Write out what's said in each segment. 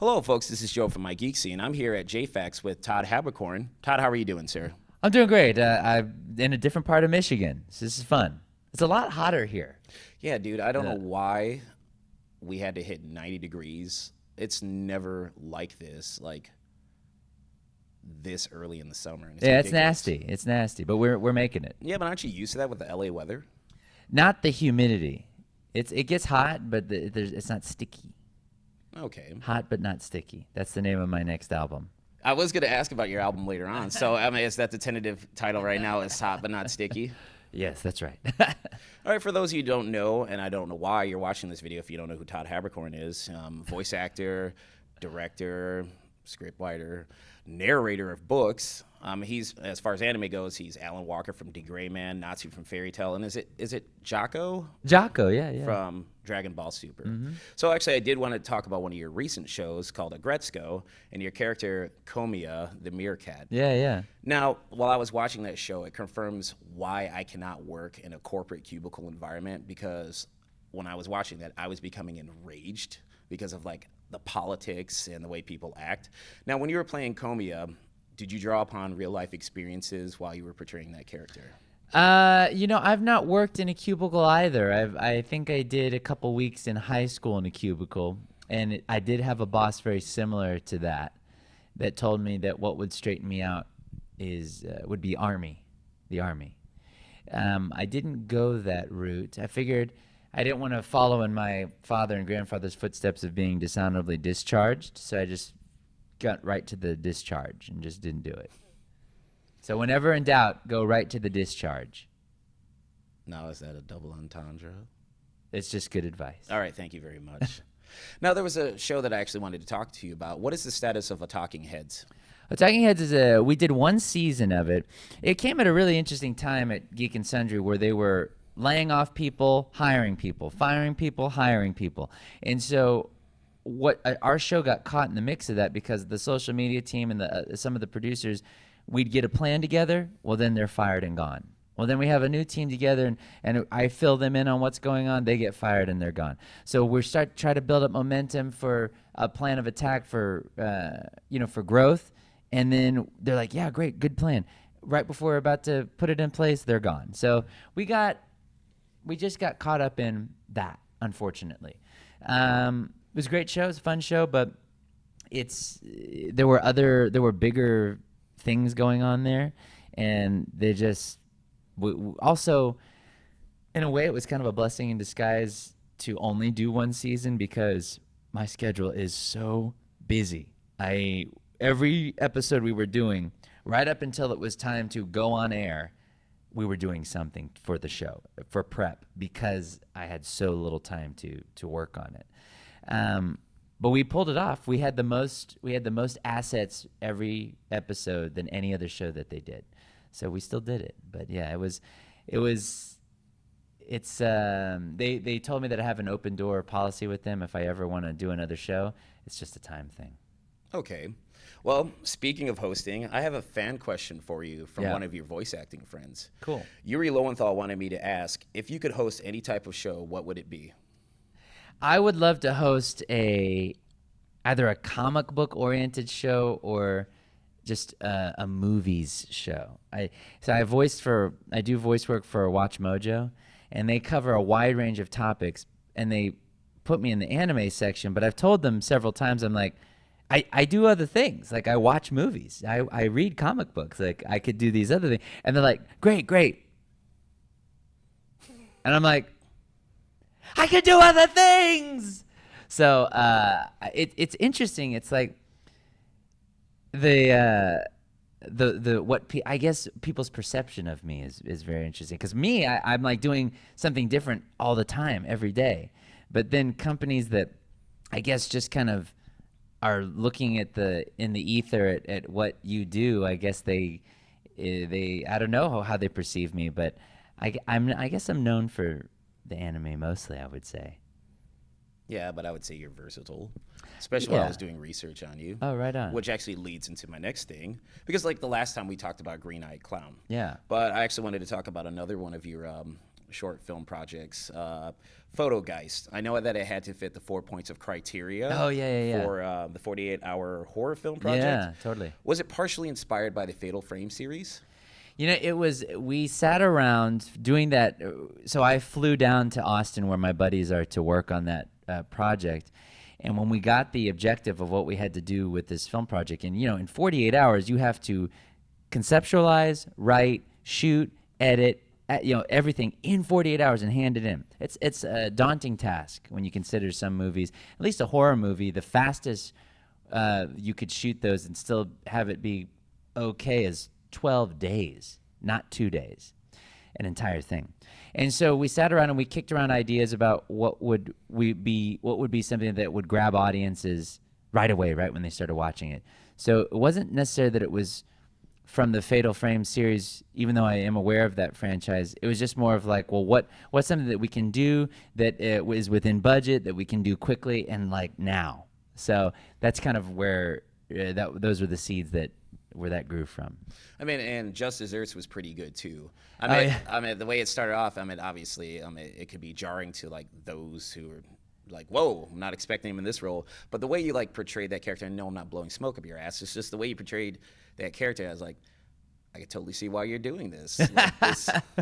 Hello, folks. This is Joe from MIGeekScene. I'm here at JAFAX with Todd Haberkorn. Todd, how are you doing, sir? I'm doing great. I'm in a different part of Michigan. So this is fun. It's a lot hotter here. Yeah, dude, I don't know why we had to hit 90 degrees. It's never like this early in the summer. And it's ridiculous. It's nasty. It's nasty, but we're making it. Yeah, but aren't you used to that with the LA weather? Not the humidity. It gets hot, but it's not sticky. Okay. Hot but not sticky. That's the name of my next album. I was going to ask about your album later on. So, I mean, is that the tentative title right now? Is Hot But Not Sticky? Yes, that's right. All right, for those of you who don't know, and I don't know why you're watching this video if you don't know who Todd Haberkorn is, voice actor, director, scriptwriter, narrator of books. He's, as far as anime goes, he's Alan Walker from The Gray Man, Natsu from Fairy Tail, and is it Jocko? Jocko, yeah. From Dragon Ball Super. Mm-hmm. So actually, I did want to talk about one of your recent shows called Aggretsuko, and your character Komiya, the meerkat. Yeah. Now, while I was watching that show, it confirms why I cannot work in a corporate cubicle environment, because when I was watching that, I was becoming enraged because of the politics and the way people act. Now, when you were playing Komiya, did you draw upon real life experiences while you were portraying that character? I've not worked in a cubicle either. I think I did a couple weeks in high school in a cubicle, and I did have a boss very similar to that told me that what would straighten me out would be the army. I didn't go that route. I figured I didn't want to follow in my father and grandfather's footsteps of being dishonorably discharged, so I just got right to the discharge and just didn't do it. So whenever in doubt, go right to the discharge. Now, is that a double entendre? It's just good advice. All right, thank you very much. Now, there was a show that I actually wanted to talk to you about. What is the status of Talking Heads? Talking Heads we did one season of it. It came at a really interesting time at Geek and Sundry where they were laying off people, hiring people, firing people, hiring people. And so our show got caught in the mix of that because the social media team and some of the producers, we'd get a plan together. Well, then they're fired and gone. Well, then we have a new team together, and I fill them in on what's going on. They get fired and they're gone. So we're try to build up momentum for a plan of attack for growth. And then they're like, yeah, great, good plan. Right before we're about to put it in place, they're gone. So we just got caught up in that, unfortunately. It was a great show. It was a fun show, but there were bigger things going on there, and they just also, in a way, it was kind of a blessing in disguise to only do one season because my schedule is so busy. Every episode we were doing, right up until it was time to go on air, we were doing something for the show, for prep, because I had so little time to work on it. But we pulled it off. We had the most assets every episode than any other show that they did. So we still did it. But yeah, they told me that I have an open door policy with them. If I ever want to do another show, it's just a time thing. Okay. Well, speaking of hosting, I have a fan question for you from one of your voice acting friends. Cool. Yuri Lowenthal wanted me to ask, if you could host any type of show, what would it be? I would love to host either a comic book oriented show or just a movies show. I do voice work for Watch Mojo, and they cover a wide range of topics, and they put me in the anime section, but I've told them several times, I'm like, I do other things. Like I watch movies. I read comic books. Like I could do these other things. And they're like, great. And I'm like, I could do other things. So it's interesting. It's like I guess people's perception of me is very interesting. Because I'm like doing something different all the time, every day. But then companies that I guess just kind of are looking at in the ether at what you do, I guess they I don't know how they perceive me, but I guess I'm known for the anime mostly, I would say. Yeah, but I would say you're versatile, especially when I was doing research on you. Oh, right on. Which actually leads into my next thing, because the last time we talked about Green-Eyed Clown. Yeah. But I actually wanted to talk about another one of your short film projects. Photogeist. I know that it had to fit the 4 points of criteria. Oh, yeah. For the 48-hour horror film project. Yeah, totally. Was it partially inspired by the Fatal Frame series? You know, we sat around doing that. So I flew down to Austin where my buddies are to work on that project. And when we got the objective of what we had to do with this film project, and, you know, in 48 hours, you have to conceptualize, write, shoot, edit, you know, everything in 48 hours and hand it in. It's a daunting task when you consider some movies, at least a horror movie, the fastest you could shoot those and still have it be okay is 12 days, not 2 days, an entire thing. And so we sat around and we kicked around ideas about what would be something that would grab audiences right away, right when they started watching it. So it wasn't necessarily that it was from the Fatal Frame series, even though I am aware of that franchise. It was just more of like, well, what's something that we can do that is within budget, that we can do quickly and like now. So that's kind of where those were the seeds where that grew from. I mean, and Just Desserts was pretty good too. I mean, the way it started off, I mean, obviously, it could be jarring to like those who are like, whoa, I'm not expecting him in this role. But the way you like portrayed that character, and no, I'm not blowing smoke up your ass. It's just the way you portrayed that character. I was like, I could totally see why you're doing this.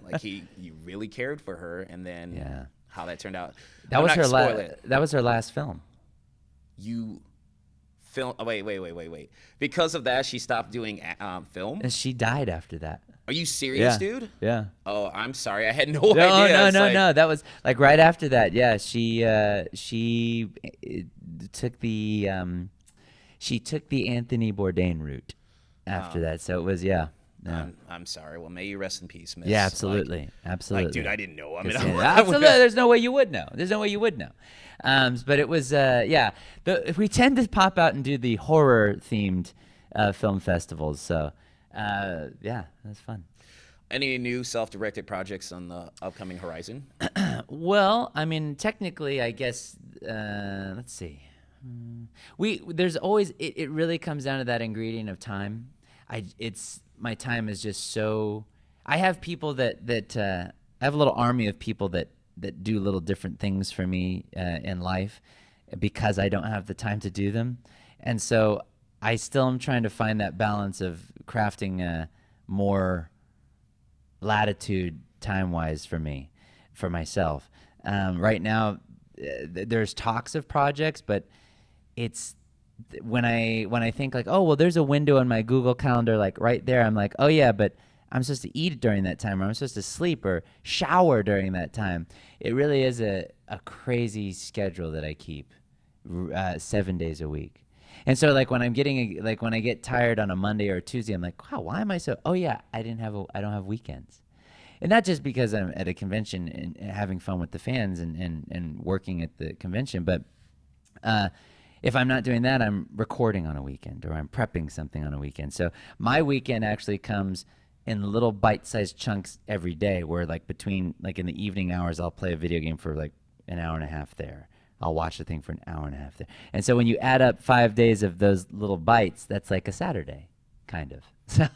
Like you really cared for her, and then how that turned out. That was her last film. You film? Oh, wait. Because of that, she stopped doing film. And she died after that. Are you serious, dude? Yeah. Oh, I'm sorry. I had no idea. No. That was like right after that. Yeah, she took the Anthony Bourdain route after that. So it was I'm sorry. Well, may you rest in peace, Miss. Yeah, absolutely. Like, dude, I didn't know. I mean, absolutely. There's no way you would know. But it was we tend to pop out and do the horror themed film festivals. So that's fun. Any new self-directed projects on the upcoming horizon? Well, I mean, technically, I guess. Let's see. There's always it really comes down to that ingredient of time. My time is just so. I have people that I have a little army of people that do little different things for me in life because I don't have the time to do them, and so I still am trying to find that balance of crafting more latitude time-wise for myself. Right now, there's talks of projects, but it's when I think like, oh well, there's a window in my Google Calendar like right there. I'm like, oh yeah, but I'm supposed to eat during that time, or I'm supposed to sleep or shower during that time. It really is a crazy schedule that I keep 7 days a week. And so like when I get tired on a Monday or a Tuesday, I'm like, wow, why am I so? Oh yeah, I don't have weekends. And not just because I'm at a convention and having fun with the fans and working at the convention, but if I'm not doing that, I'm recording on a weekend or I'm prepping something on a weekend. So my weekend actually comes in little bite-sized chunks every day where like between like in the evening hours, I'll play a video game for like an hour and a half there. I'll watch the thing for an hour and a half there. And so when you add up 5 days of those little bites, that's like a Saturday, kind of. So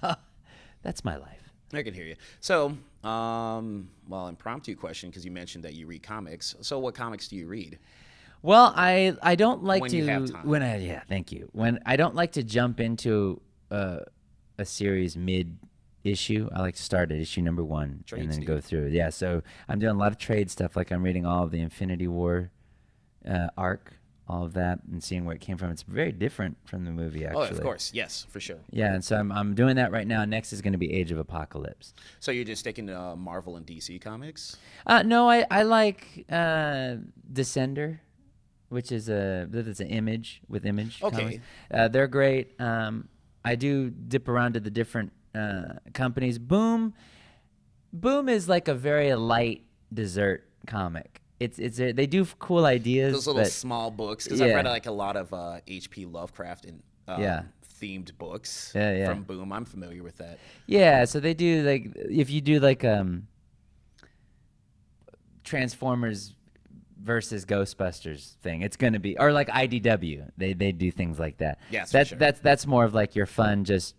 that's my life. I can hear you. So, impromptu question, because you mentioned that you read comics. So what comics do you read? Well, I don't like when to you have time. Thank you. When I don't like to jump into a series mid-issue. I like to start at issue number 1 Trades, and then dude. go through. Yeah, so I'm doing a lot of trade stuff. Like I'm reading all of the Infinity War arc, all of that, and seeing where it came from. It's very different from the movie, actually. Oh, of course. Yes, for sure. Yeah, and so I'm doing that right now. Next is going to be Age of Apocalypse. So you're just sticking to Marvel and DC comics? No, I like Descender, which is that's an Image with Image. Okay. Comics. They're great. I do dip around to the different companies. Boom is like a very light dessert comic. They do cool ideas. Those little small books, because I've read like a lot of H.P. Lovecraft and themed books from Boom. I'm familiar with that. Yeah, so they do like if you do like Transformers versus Ghostbusters thing, it's gonna be, or like IDW. They do things like that. Yes, that's more of like your fun. Just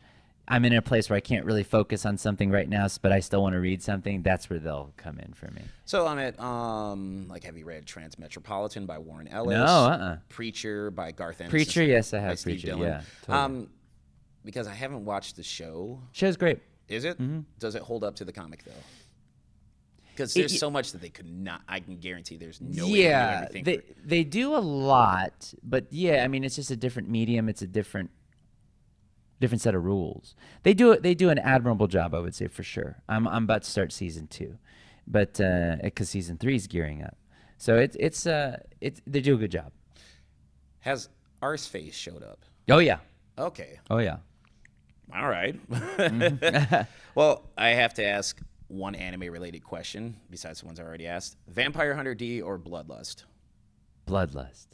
I'm in a place where I can't really focus on something right now, but I still want to read something, that's where they'll come in for me. So I'm at like, have you read Transmetropolitan by Warren Ellis? No, Preacher by Garth Ennis. Preacher, yes, I by have Steve Preacher. Dillon. Yeah, totally. Because I haven't watched the show. Show's great. Is it? Mm-hmm. Does it hold up to the comic though? Because there's so much that they could not. I can guarantee there's no way to do everything. They do a lot, but yeah, I mean it's just a different medium. It's a different set of rules. They do an admirable job, I would say, for sure. I'm about to start season 2, but because season 3 is gearing up, so it's they do a good job. Has Arseface showed up? Oh yeah. Okay. Oh yeah. All right. Mm-hmm. Well, I have to ask one anime-related question besides the ones I already asked: Vampire Hunter D or Bloodlust? Bloodlust,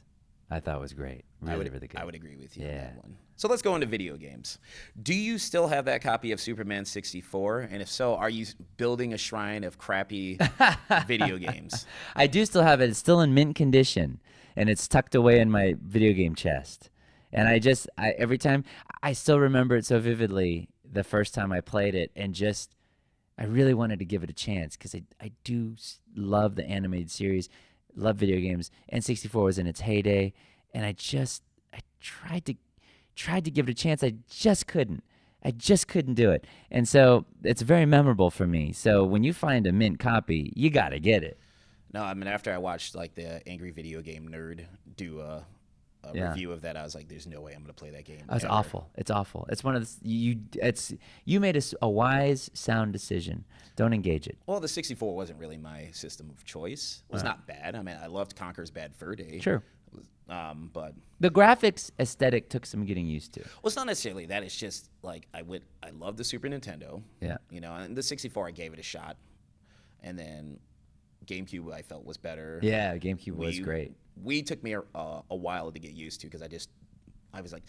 I thought was great. Really good. I would agree with you on that one. So let's go into video games. Do you still have that copy of Superman 64? And if so, are you building a shrine of crappy video games? I do still have it. It's still in mint condition, and it's tucked away in my video game chest. And every time, I still remember it so vividly the first time I played it, and I really wanted to give it a chance because I do love the animated series, love video games. N64 was in its heyday, and I tried to give it a chance. I just couldn't do it. And so it's very memorable for me. So when you find a mint copy, you got to get it. No, I mean, after I watched like the Angry Video Game Nerd do a review of that, I was like, "There's no way I'm going to play that game." It's awful. It's awful. It's one of the, you made a wise, sound decision. Don't engage it. Well, the 64 wasn't really my system of choice. It was not bad. I mean, I loved Conker's Bad Fur Day. Sure. But the graphics aesthetic took some getting used to. Well, it's not necessarily that. It's just like I love the Super Nintendo. Yeah. You know, and the 64 I gave it a shot, and then GameCube I felt was better. Yeah, GameCube was great. Wii took me a while to get used to because I was like,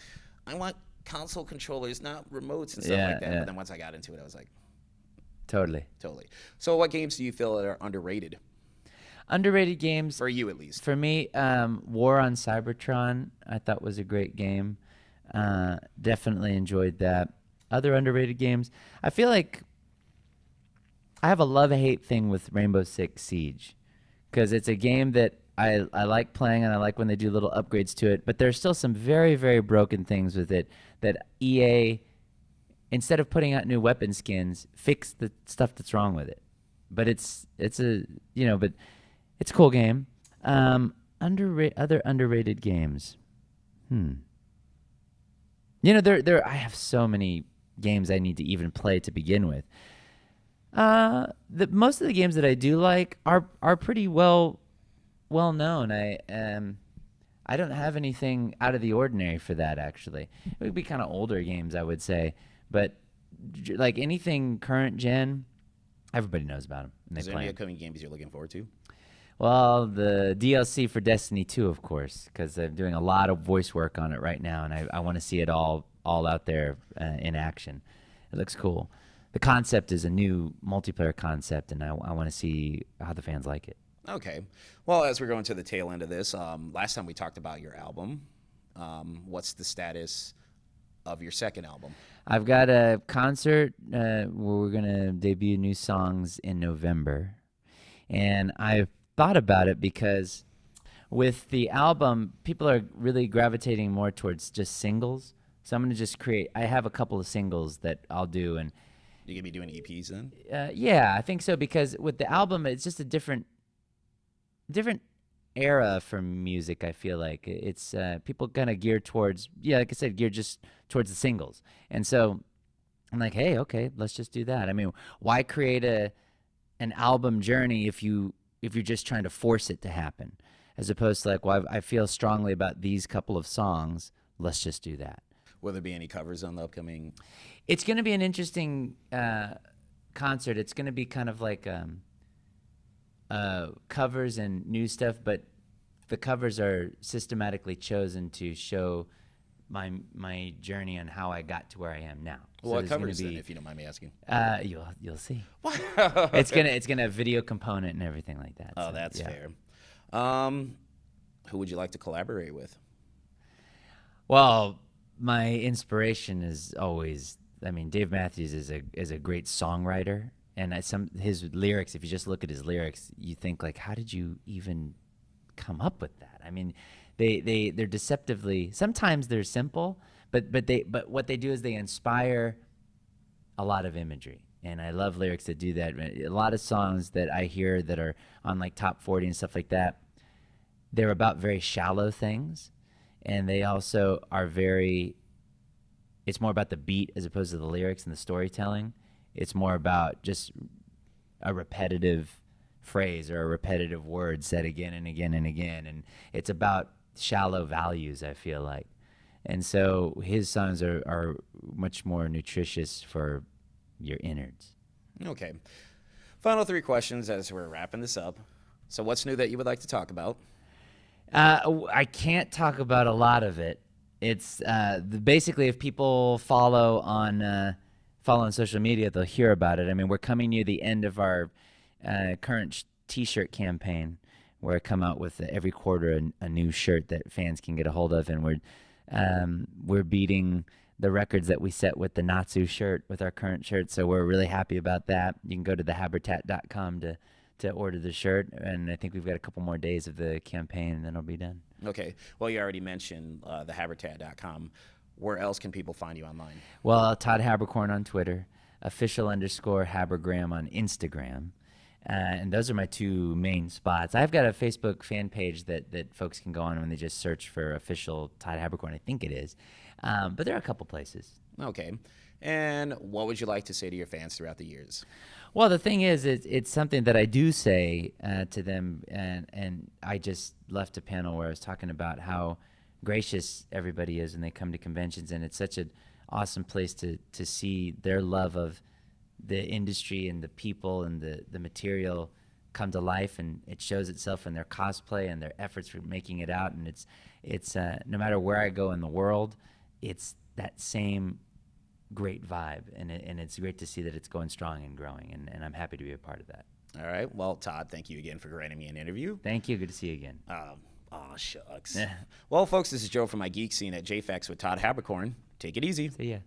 I want console controllers, not remotes and stuff like that. Yeah. But then once I got into it, I was like, totally. So what games do you feel are underrated? Underrated games for you, at least. For me, War on Cybertron I thought was a great game. Definitely enjoyed that. Other underrated games, I feel like I have a love-hate thing with Rainbow Six Siege because it's a game that I like playing, and I like when they do little upgrades to it, but there's still some very, very broken things with it that EA, instead of putting out new weapon skins, fix the stuff that's wrong with it. But it's a cool game. Other underrated games. I have so many games I need to even play to begin with. Most of the games that I do like are pretty well known. I don't have anything out of the ordinary for that, actually. It would be kind of older games, I would say, but like anything current gen, everybody knows about them. Is there any upcoming games you're looking forward to? Well, the DLC for Destiny 2, of course, because I'm doing a lot of voice work on it right now, and I want to see it all out there in action. It looks cool. The concept is a new multiplayer concept, and I want to see how the fans like it. Okay. Well, as we're going to the tail end of this, last time we talked about your album. What's the status of your second album? I've got a concert where we're going to debut new songs in November. And I've thought about it because with the album, people are really gravitating more towards just singles. So I'm going to just I have a couple of singles that I'll do. And you going to be doing EPs then? Yeah, I think so, because with the album, it's just a different era for music. I feel like it's people kind of gear towards, like I said, gear just towards the singles. And so I'm like, hey, okay, let's just do that. I mean, why create an album journey if you're just trying to force it to happen, as opposed to like, well, I feel strongly about these couple of songs, let's just do that. Will there be any covers on the upcoming? It's going to be an interesting concert. It's going to be kind of like covers and new stuff, but the covers are systematically chosen to show my journey on how I got to where I am now. Well, what covers then, if you don't mind me asking? You'll see. It's gonna have video component and everything like that. Oh, so, that's fair. Who would you like to collaborate with? Well, my inspiration is always I mean, Dave Matthews is a great songwriter, and his lyrics. If you just look at his lyrics, you think like, how did you even come up with that? I mean, they're deceptively. Sometimes they're simple, but what they do is they inspire a lot of imagery. And I love lyrics that do that. A lot of songs that I hear that are on like top 40 and stuff like that, they're about very shallow things. And they also are it's more about the beat as opposed to the lyrics and the storytelling. It's more about just a repetitive phrase or a repetitive word said again and again and again. And it's about shallow values, I feel like. And so his songs are much more nutritious for your innards. Okay. Final 3 questions as we're wrapping this up. So what's new that you would like to talk about? I can't talk about a lot of it. It's basically if people follow on social media, they'll hear about it. I mean, we're coming near the end of our current T-shirt campaign, where I come out with every quarter a new shirt that fans can get a hold of, and we're beating the records that we set with the Natsu shirt with our current shirt. So we're really happy about that. You can go to thehabitat.com to order the shirt, and I think we've got a couple more days of the campaign, and then it'll be done. Okay. Well, you already mentioned thehabitat.com. Where else can people find you online? Well, Todd Haberkorn on Twitter, official_Habergram on Instagram. And those are my 2 main spots. I've got a Facebook fan page that folks can go on when they just search for official Todd Haberkorn, I think it is. But there are a couple places. Okay. And what would you like to say to your fans throughout the years? Well, the thing is, it's something that I do say to them, and I just left a panel where I was talking about how gracious everybody is when they come to conventions, and it's such an awesome place to see their love of the industry and the people and the material come to life, and it shows itself in their cosplay and their efforts for making it out. And it's no matter where I go in the world, it's that same great vibe, and it's great to see that it's going strong and growing, and I'm happy to be a part of that. All right. Well, Todd, thank you again for granting me an interview. Thank you. Good to see you again. Aw, shucks. Well, folks, this is Joe from MIGeekScene at JAFAX with Todd Haberkorn. Take it easy. See ya.